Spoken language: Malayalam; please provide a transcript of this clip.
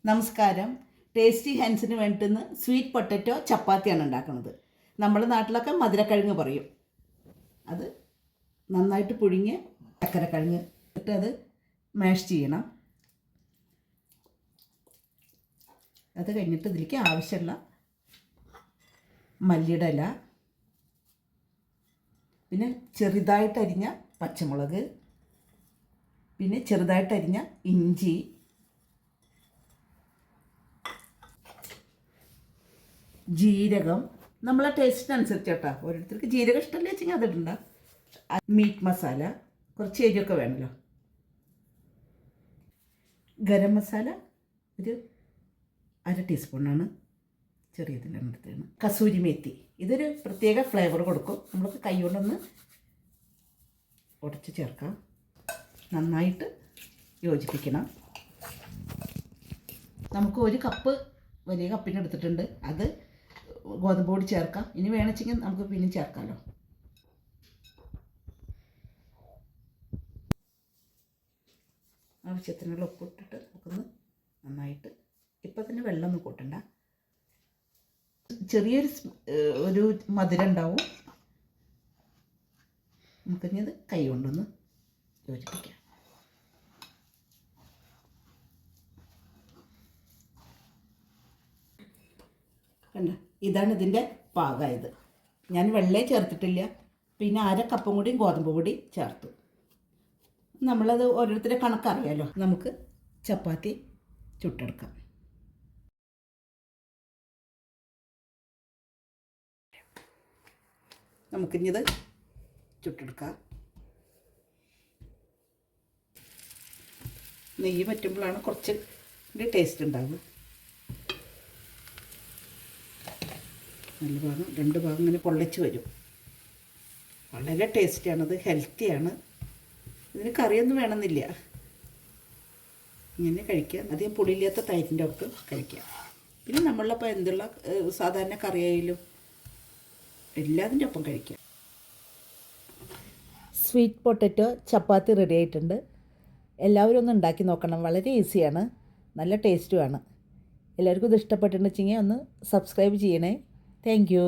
നമസ്കാരം. ടേസ്റ്റി ഹാൻഡ്സിന് വേണ്ടുന്ന സ്വീറ്റ് പൊട്ടറ്റോ ചപ്പാത്തിയാണ് ഉണ്ടാക്കുന്നത്. നമ്മുടെ നാട്ടിലൊക്കെ മധുരക്കിഴങ്ങ് പറയും. അത് നന്നായിട്ട് പുഴുങ്ങിയ ചക്കരക്കിഴങ്ങ് ഇട്ട് അത് മാഷ് ചെയ്യണം. അത് കഴിഞ്ഞിട്ട് ഇതിലേക്ക് ആവശ്യമുള്ള മല്ലിയുടെ ഇല, പിന്നെ ചെറുതായിട്ട് അരിഞ്ഞ പച്ചമുളക്, പിന്നെ ചെറുതായിട്ട് അരിഞ്ഞ ഇഞ്ചി, ജീരകം നമ്മളെ ടേസ്റ്റിനനുസരിച്ച് കേട്ടോ. ഓരോരുത്തർക്ക് ജീരകം ഇഷ്ടമല്ല വെച്ചെങ്കിൽ അതിടണ്ട. മീറ്റ് മസാല, കുറച്ച് എരിയൊക്കെ വേണമല്ലോ. ഗരം മസാല ഒരു 1/2 ടീസ്പൂണാണ്, ചെറിയതിലാണ് എടുത്തതാണ്. കസൂരി മേത്തി, ഇതൊരു പ്രത്യേക ഫ്ലേവർ കൊടുക്കും. നമ്മൾക്ക് കൈ കൊണ്ടൊന്ന് ഉടച്ച് ചേർക്കാം. നന്നായിട്ട് യോജിപ്പിക്കണം. നമുക്ക് 1 കപ്പ് വലിയ കപ്പിന് എടുത്തിട്ടുണ്ട്. അത് ഗോതമ്പ് പൊടി ചേർക്കാം. ഇനി വേണമെച്ചെങ്കിൽ നമുക്ക് പിന്നെ ചേർക്കാമല്ലോ. ആവശ്യത്തിനുള്ള ഉപ്പിട്ടിട്ട് നമുക്കൊന്ന് നന്നായിട്ട്, ഇപ്പം തന്നെ വെള്ളമൊന്നും കൂട്ടണ്ട. ചെറിയൊരു മധുരം ഉണ്ടാവും. നമുക്കിനി അത് കൈ കൊണ്ടൊന്ന് യോജിപ്പിക്കാം. കണ്ട, ഇതാണ് ഇതിൻ്റെ പാകമായത്. ഞാൻ വെള്ളേ ചേർത്തിട്ടില്ല. പിന്നെ 1/2 കപ്പും കൂടി ഗോതമ്പ് പൊടി ചേർത്തു. നമ്മളത് ഓരോരുത്തരുടെ കണക്കറിയാമല്ലോ. നമുക്ക് ചപ്പാത്തി ചുട്ടെടുക്കാം. നമുക്കിനിത് ചുട്ടെടുക്കാം. നെയ്യ് പറ്റുമ്പോഴാണ് കുറച്ച് ടേസ്റ്റ് ഉണ്ടാവുക. നല്ല ഭാഗം 2 ഭാഗം ഇങ്ങനെ പൊള്ളിച്ച് വരും. വളരെ ടേസ്റ്റിയാണത്, ഹെൽത്തിയാണ്. ഇതിന് കറിയൊന്നും വേണമെന്നില്ല. ഇങ്ങനെ കഴിക്കാം. അധികം പുളിയില്ലാത്ത തൈരിൻ്റെ ഒക്കെ കഴിക്കാം. പിന്നെ നമ്മളിപ്പോൾ എന്തുള്ള സാധാരണ കറിയായാലും എല്ലാത്തിൻ്റെ ഒപ്പം കഴിക്കാം. സ്വീറ്റ് പൊട്ടറ്റോ ചപ്പാത്തി റെഡി ആയിട്ടുണ്ട്. എല്ലാവരും ഒന്ന് ഉണ്ടാക്കി നോക്കണം. വളരെ ഈസിയാണ്, നല്ല ടേസ്റ്റുമാണ്. എല്ലാവർക്കും ഇത് ഇഷ്ടപ്പെട്ടിട്ടുണ്ടെങ്കിൽ ഒന്ന് സബ്സ്ക്രൈബ് ചെയ്യണേ. Thank you.